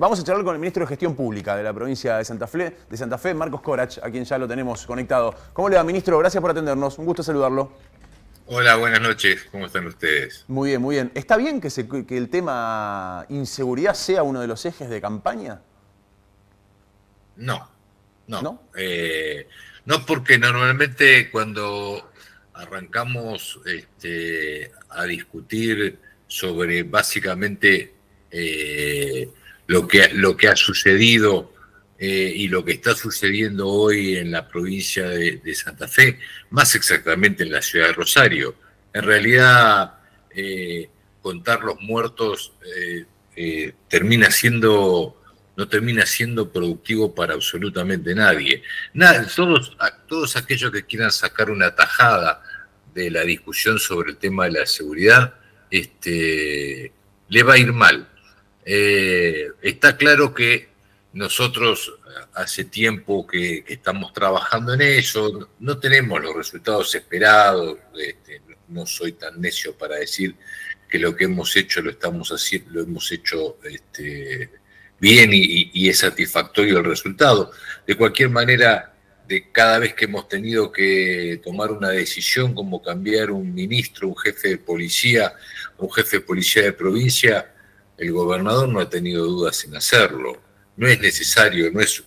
Vamos a charlar con el ministro de Gestión Pública de la provincia de Santa Fe, Marcos Corach, a quien ya lo tenemos conectado. ¿Cómo le va, ministro? Gracias por atendernos. Un gusto saludarlo. Hola, buenas noches. ¿Cómo están ustedes? Muy bien, muy bien. ¿Está bien que el tema inseguridad sea uno de los ejes de campaña? No, no. ¿No? No, porque normalmente cuando arrancamos a discutir sobre básicamente lo que ha sucedido y lo que está sucediendo hoy en la provincia de Santa Fe, más exactamente en la ciudad de Rosario. En realidad, contar los muertos no termina siendo productivo para absolutamente nadie. Todos aquellos que quieran sacar una tajada de la discusión sobre el tema de la seguridad, le va a ir mal. Está claro que nosotros hace tiempo que estamos trabajando en eso, no tenemos los resultados esperados, no soy tan necio para decir que lo que hemos hecho lo hemos hecho bien y es satisfactorio el resultado. De cualquier manera, de cada vez que hemos tenido que tomar una decisión como cambiar un ministro, un jefe de policía de provincia, el gobernador no ha tenido dudas en hacerlo. No es necesario, no es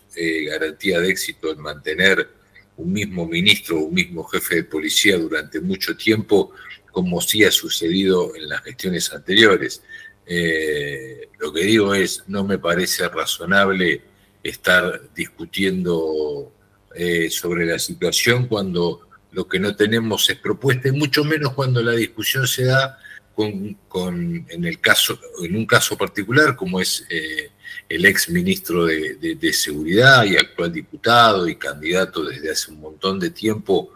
garantía de éxito el mantener un mismo ministro o un mismo jefe de policía durante mucho tiempo, como sí ha sucedido en las gestiones anteriores. Lo que digo es, no me parece razonable estar discutiendo sobre la situación cuando lo que no tenemos es propuesta, y mucho menos cuando la discusión se da en un caso particular como es el ex ministro de Seguridad y actual diputado y candidato desde hace un montón de tiempo,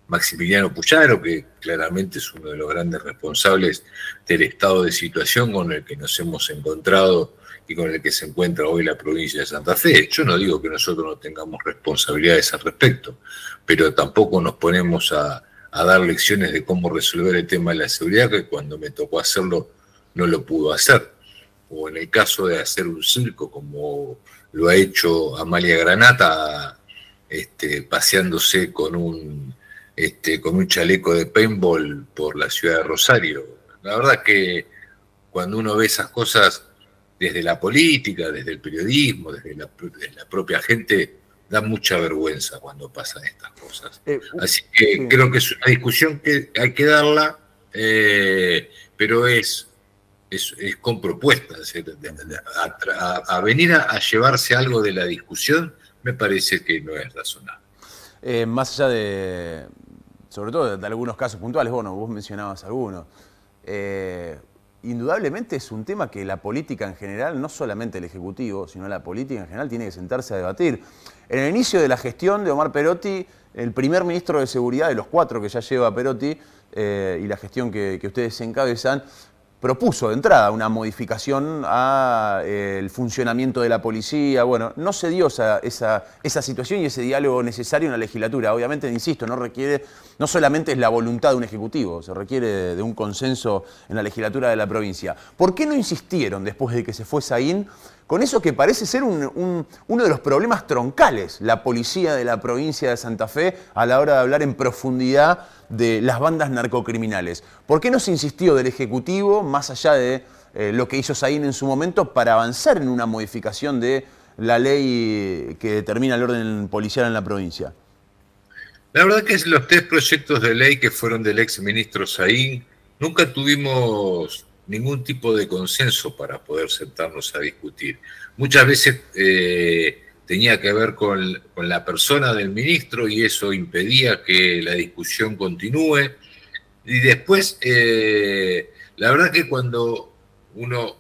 Maximiliano Puyaro, que claramente es uno de los grandes responsables del estado de situación con el que nos hemos encontrado y con el que se encuentra hoy la provincia de Santa Fe. Yo no digo que nosotros no tengamos responsabilidades al respecto, pero tampoco nos ponemos a dar lecciones de cómo resolver el tema de la seguridad, que cuando me tocó hacerlo no lo pudo hacer. O en el caso de hacer un circo, como lo ha hecho Amalia Granata, paseándose con un chaleco de paintball por la ciudad de Rosario. La verdad que cuando uno ve esas cosas desde la política, desde el periodismo, desde la propia gente, da mucha vergüenza cuando pasan estas cosas. Así que sí, creo que es una discusión que hay que darla, pero es con propuestas. A venir a llevarse algo de la discusión me parece que no es razonable. Más allá sobre todo de algunos casos puntuales, bueno, vos mencionabas algunos, indudablemente es un tema que la política en general, no solamente el Ejecutivo, sino la política en general, tiene que sentarse a debatir. En el inicio de la gestión de Omar Perotti, el primer ministro de Seguridad de los 4 que ya lleva Perotti, y la gestión que ustedes encabezan, propuso de entrada una modificación al funcionamiento de la policía. Bueno, no se dio esa situación y ese diálogo necesario en la legislatura. Obviamente, insisto, no solamente es la voluntad de un ejecutivo, se requiere de un consenso en la legislatura de la provincia. ¿Por qué no insistieron después de que se fue Saín con eso que parece ser uno de los problemas troncales, la policía de la provincia de Santa Fe, a la hora de hablar en profundidad de las bandas narcocriminales? ¿Por qué no se insistió del Ejecutivo, más allá de lo que hizo Saín en su momento, para avanzar en una modificación de la ley que determina el orden policial en la provincia? La verdad que los 3 proyectos de ley que fueron del ex ministro Saín, nunca tuvimos ningún tipo de consenso para poder sentarnos a discutir. Muchas veces tenía que ver con la persona del ministro y eso impedía que la discusión continúe. Y después, la verdad que cuando uno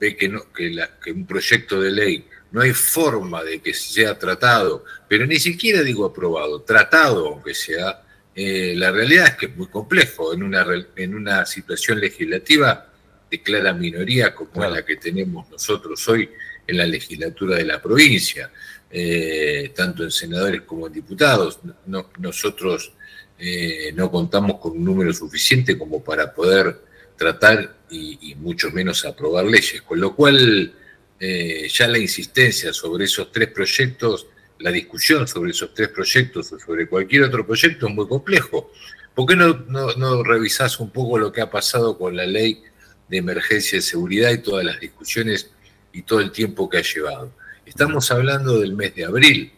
ve que un proyecto de ley no hay forma de que sea tratado, pero ni siquiera digo aprobado, tratado aunque sea, la realidad es que es muy complejo en una situación legislativa de clara minoría como claro, es la que tenemos nosotros hoy en la legislatura de la provincia, tanto en senadores como en diputados. Nosotros no contamos con un número suficiente como para poder tratar y mucho menos aprobar leyes, con lo cual ya la insistencia sobre esos 3 proyectos, la discusión sobre esos 3 proyectos o sobre cualquier otro proyecto es muy complejo. ¿Por qué no revisás un poco lo que ha pasado con la ley de emergencia de seguridad y todas las discusiones y todo el tiempo que ha llevado? Estamos hablando del mes de abril,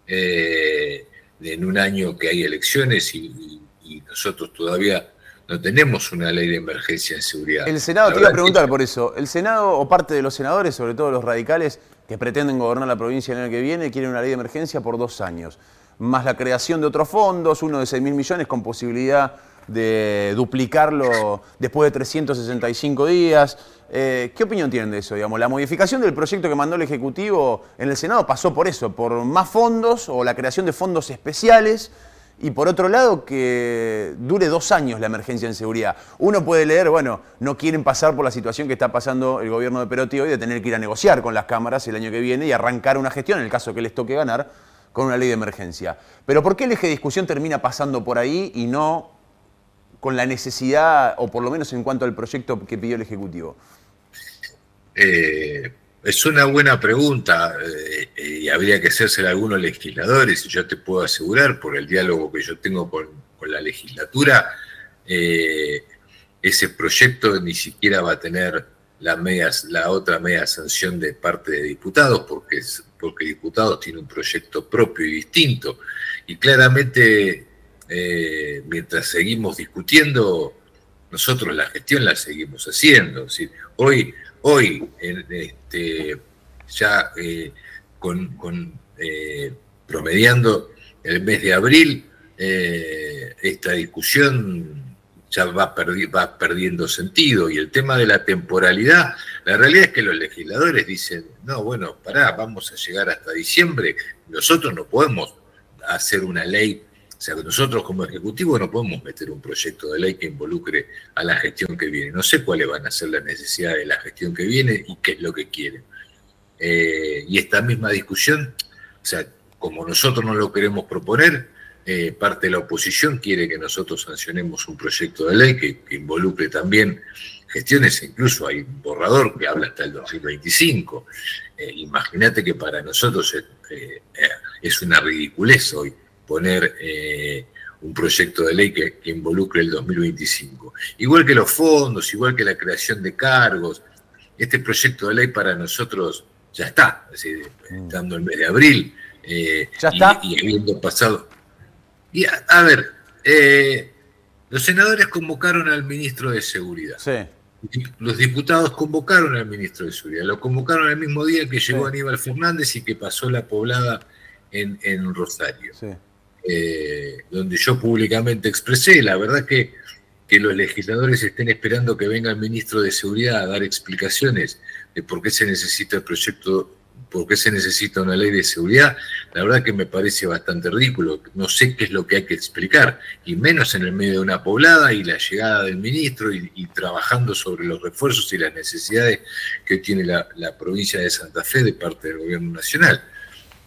en un año que hay elecciones y nosotros todavía no tenemos una ley de emergencia en seguridad. El Senado, te iba a preguntar por eso, el Senado o parte de los senadores, sobre todo los radicales, que pretenden gobernar la provincia el año que viene, quieren una ley de emergencia por 2 años, más la creación de otros fondos, uno de 6.000 millones con posibilidad de duplicarlo después de 365 días. ¿Qué opinión tienen de eso? Digamos, la modificación del proyecto que mandó el Ejecutivo en el Senado pasó por eso, por más fondos o la creación de fondos especiales. Y por otro lado, que dure 2 años la emergencia en seguridad. Uno puede leer, bueno, no quieren pasar por la situación que está pasando el gobierno de Perotti hoy de tener que ir a negociar con las cámaras el año que viene y arrancar una gestión, en el caso que les toque ganar, con una ley de emergencia. Pero ¿por qué el eje de discusión termina pasando por ahí y no con la necesidad, o por lo menos en cuanto al proyecto que pidió el Ejecutivo? Es una buena pregunta y habría que hacérsela a algunos legisladores, y yo te puedo asegurar, por el diálogo que yo tengo con la legislatura, ese proyecto ni siquiera va a tener la otra media sanción de parte de diputados, porque diputados tiene un proyecto propio y distinto. Y claramente, mientras seguimos discutiendo, nosotros la gestión la seguimos haciendo. Es decir, hoy ya promediando el mes de abril, esta discusión ya va perdiendo sentido. Y el tema de la temporalidad, la realidad es que los legisladores dicen, no, bueno, vamos a llegar hasta diciembre, nosotros no podemos hacer una ley. O sea, que nosotros como Ejecutivo no podemos meter un proyecto de ley que involucre a la gestión que viene. No sé cuáles van a ser las necesidades de la gestión que viene y qué es lo que quieren. Y esta misma discusión, o sea, como nosotros no lo queremos proponer, parte de la oposición quiere que nosotros sancionemos un proyecto de ley que involucre también gestiones, incluso hay un borrador que habla hasta el 2025. Imagínate que para nosotros es una ridiculez hoy poner un proyecto de ley que involucre el 2025. Igual que los fondos, igual que la creación de cargos, este proyecto de ley para nosotros ya está, es decir, estando el mes de abril, ¿Ya está? y habiendo pasado. Y a ver, los senadores convocaron al ministro de Seguridad. Sí. Los diputados convocaron al ministro de Seguridad. Lo convocaron el mismo día que llegó Sí. Aníbal Fernández y que pasó la poblada en Rosario. Sí. Donde yo públicamente expresé, la verdad que los legisladores estén esperando que venga el ministro de Seguridad a dar explicaciones de por qué se necesita el proyecto, por qué se necesita una ley de seguridad, la verdad que me parece bastante ridículo. No sé qué es lo que hay que explicar, y menos en el medio de una poblada y la llegada del ministro y trabajando sobre los refuerzos y las necesidades que tiene la provincia de Santa Fe de parte del gobierno nacional.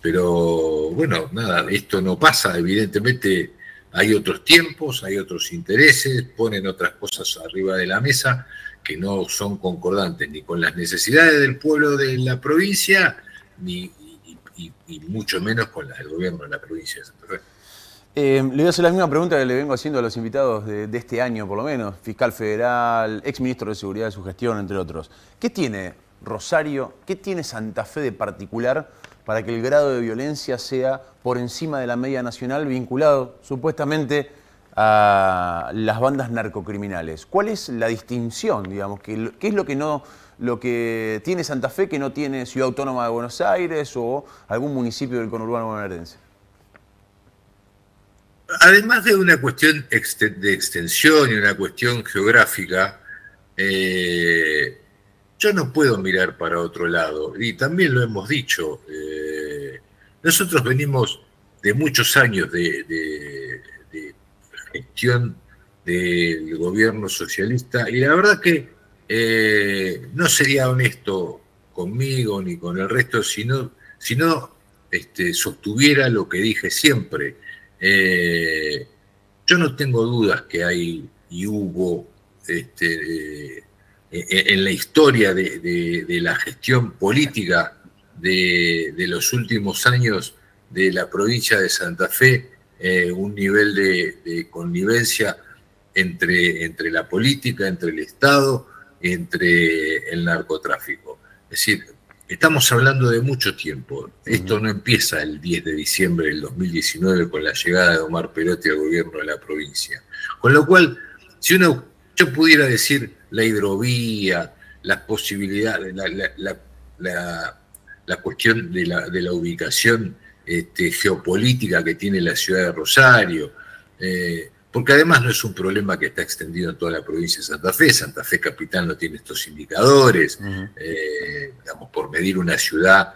Pero bueno, nada, esto no pasa, evidentemente hay otros tiempos, hay otros intereses, ponen otras cosas arriba de la mesa que no son concordantes ni con las necesidades del pueblo de la provincia, ni mucho menos con las del gobierno de la provincia de Santa Fe. Le voy a hacer la misma pregunta que le vengo haciendo a los invitados de este año, por lo menos, fiscal federal, exministro de Seguridad de su gestión, entre otros. ¿Qué tiene Rosario, qué tiene Santa Fe de particular para que el grado de violencia sea por encima de la media nacional, vinculado supuestamente a las bandas narcocriminales? ¿Cuál es la distinción, digamos? ¿Qué es lo que tiene Santa Fe que no tiene Ciudad Autónoma de Buenos Aires o algún municipio del conurbano bonaerense? Además de una cuestión de extensión y una cuestión geográfica, yo no puedo mirar para otro lado, y también lo hemos dicho. Nosotros venimos de muchos años de gestión del gobierno socialista, y la verdad que no sería honesto conmigo ni con el resto si no sostuviera lo que dije siempre. Yo no tengo dudas que hay y hubo en la historia de la gestión política de los últimos años de la provincia de Santa Fe, un nivel de connivencia entre la política, entre el Estado, entre el narcotráfico. Es decir, estamos hablando de mucho tiempo. Esto no empieza el 10 de diciembre del 2019 con la llegada de Omar Perotti al gobierno de la provincia. Con lo cual, si yo pudiera decir la hidrovía, las posibilidades, la cuestión de la ubicación geopolítica que tiene la ciudad de Rosario, porque además no es un problema que está extendido en toda la provincia de Santa Fe. Santa Fe capital no tiene estos indicadores. Digamos, por medir una ciudad,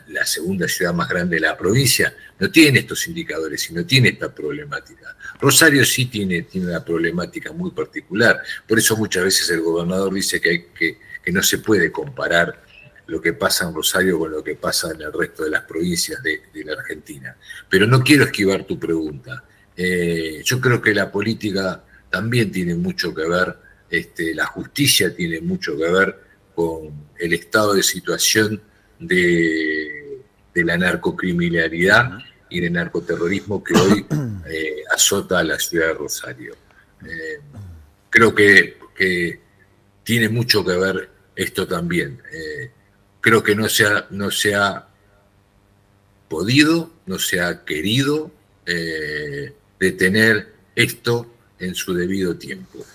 la segunda ciudad más grande de la provincia, no tiene estos indicadores y no tiene esta problemática. Rosario sí tiene una problemática muy particular. Por eso muchas veces el gobernador dice que no se puede comparar lo que pasa en Rosario con lo que pasa en el resto de las provincias de la Argentina. Pero no quiero esquivar tu pregunta. Yo creo que la política también tiene mucho que ver, la justicia tiene mucho que ver con el estado de situación de la narcocriminalidad y del narcoterrorismo que hoy azota a la ciudad de Rosario. Creo que tiene mucho que ver esto también. Creo que no se ha podido, no se ha querido detener esto en su debido tiempo.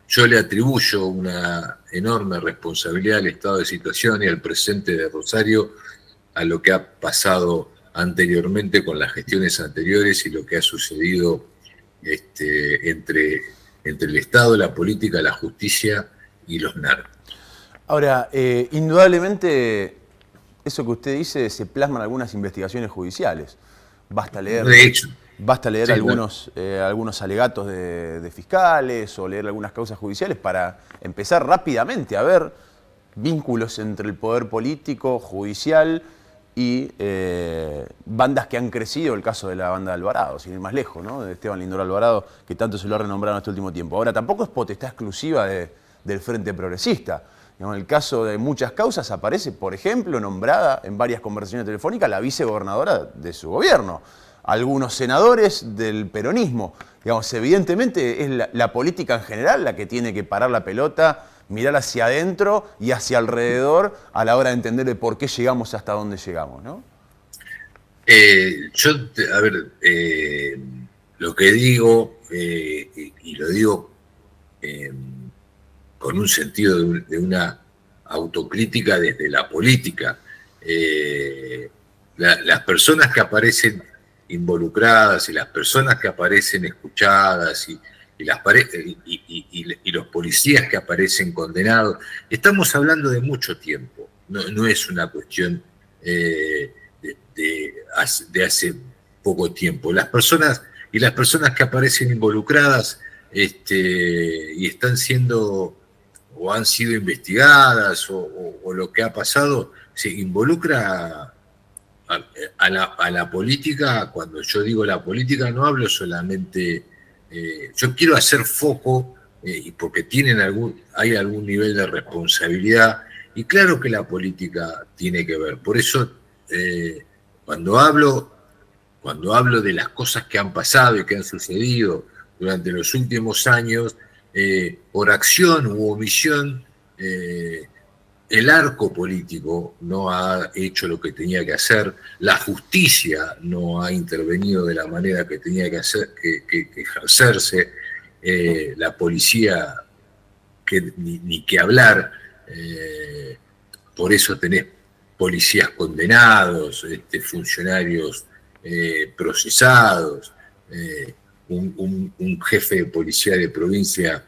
Yo le atribuyo una enorme responsabilidad al estado de situación y al presente de Rosario a lo que ha pasado anteriormente con las gestiones anteriores y lo que ha sucedido entre el Estado, la política, la justicia y los narcos. Ahora, indudablemente, eso que usted dice se plasma en algunas investigaciones judiciales. Basta leer, de hecho, sí, algunos alegatos de fiscales o leer algunas causas judiciales para empezar rápidamente a ver vínculos entre el poder político, judicial y bandas que han crecido, el caso de la banda de Alvarado, sin ir más lejos, ¿no? De Esteban Lindor Alvarado, que tanto se lo ha renombrado en este último tiempo. Ahora, tampoco es potestad exclusiva del Frente Progresista. En el caso de muchas causas aparece, por ejemplo, nombrada en varias conversaciones telefónicas la vicegobernadora de su gobierno. Algunos senadores del peronismo. Digamos, evidentemente es la política en general la que tiene que parar la pelota, mirar hacia adentro y hacia alrededor a la hora de entender de por qué llegamos hasta donde llegamos, ¿no? Lo que digo, y lo digo con un sentido de una autocrítica desde la política. Las personas que aparecen involucradas y las personas que aparecen escuchadas y los policías que aparecen condenados, estamos hablando de mucho tiempo, no es una cuestión de hace poco tiempo. Las personas que aparecen involucradas y están siendo o han sido investigadas o lo que ha pasado, se involucra a la política. Cuando yo digo la política no hablo solamente, yo quiero hacer foco, porque hay algún nivel de responsabilidad, y claro que la política tiene que ver. Por eso cuando hablo de las cosas que han pasado y que han sucedido durante los últimos años, por acción u omisión, el arco político no ha hecho lo que tenía que hacer, la justicia no ha intervenido de la manera que tenía que ejercerse, la policía ni que hablar, por eso tenés policías condenados, funcionarios procesados, un jefe de policía de provincia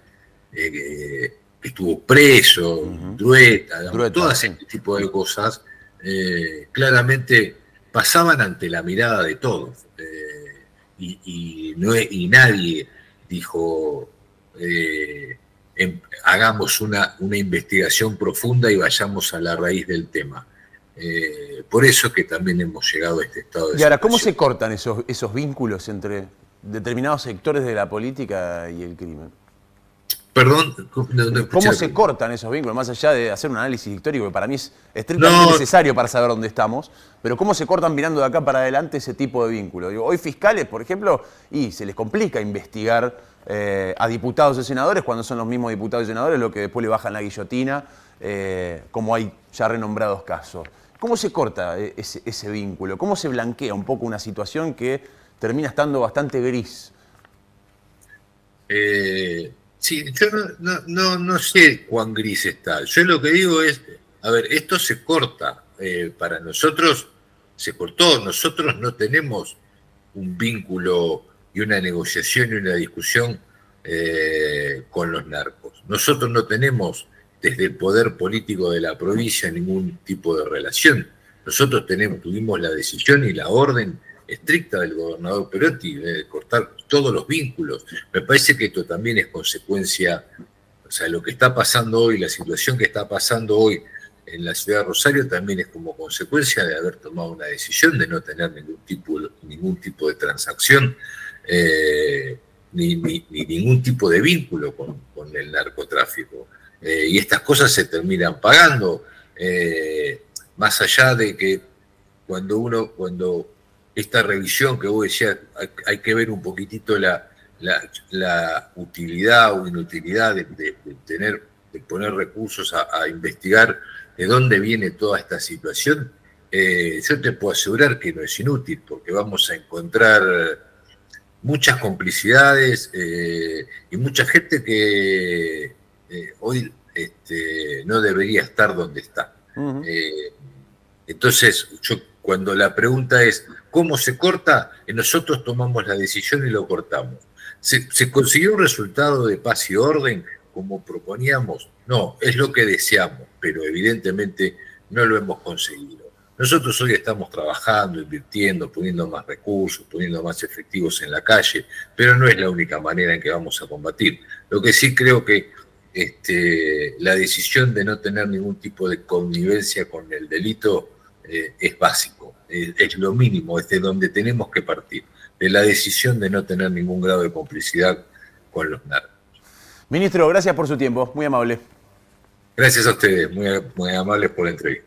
que estuvo preso, Drueta, todo ese tipo de cosas, claramente pasaban ante la mirada de todos. Y nadie dijo, hagamos una investigación profunda y vayamos a la raíz del tema. Por eso es que también hemos llegado a este estado de situación. Y ahora, ¿cómo se cortan esos vínculos entre determinados sectores de la política y el crimen? Perdón, no escuché ¿Cómo la se pregunta. cortan esos vínculos? Más allá de hacer un análisis histórico, que para mí es estrictamente necesario para saber dónde estamos, pero ¿cómo se cortan mirando de acá para adelante ese tipo de vínculo? Digo, hoy fiscales, por ejemplo, y se les complica investigar a diputados y senadores cuando son los mismos diputados y senadores los que después le bajan la guillotina, como hay ya renombrados casos. ¿Cómo se corta ese vínculo? ¿Cómo se blanquea un poco una situación que termina estando bastante gris? Sí, yo no sé cuán gris está. Yo lo que digo es, a ver, esto se corta. Para nosotros se cortó. Nosotros no tenemos un vínculo y una negociación y una discusión con los narcos. Nosotros no tenemos desde el poder político de la provincia ningún tipo de relación. Nosotros tuvimos la decisión y la orden estricta del gobernador Perotti de cortar todos los vínculos. Me parece que esto también es consecuencia, o sea, lo que está pasando hoy, la situación que está pasando hoy en la ciudad de Rosario también es como consecuencia de haber tomado una decisión de no tener ningún tipo de transacción, ni ningún tipo de vínculo con el narcotráfico. Y estas cosas se terminan pagando, más allá de que cuando esta revisión que vos decías, hay que ver un poquitito la utilidad o inutilidad de poner recursos a investigar de dónde viene toda esta situación. Yo te puedo asegurar que no es inútil, porque vamos a encontrar muchas complicidades y mucha gente que hoy no debería estar donde está. Uh-huh. Entonces, cuando la pregunta es ¿cómo se corta? Nosotros tomamos la decisión y lo cortamos. ¿Se consiguió un resultado de paz y orden como proponíamos? No, es lo que deseamos, pero evidentemente no lo hemos conseguido. Nosotros hoy estamos trabajando, invirtiendo, poniendo más recursos, poniendo más efectivos en la calle, pero no es la única manera en que vamos a combatir. Lo que sí creo que la decisión de no tener ningún tipo de connivencia con el delito es básico, es lo mínimo, es de donde tenemos que partir, de la decisión de no tener ningún grado de complicidad con los narcos. Ministro, gracias por su tiempo, muy amable. Gracias a ustedes, muy amables por la entrevista.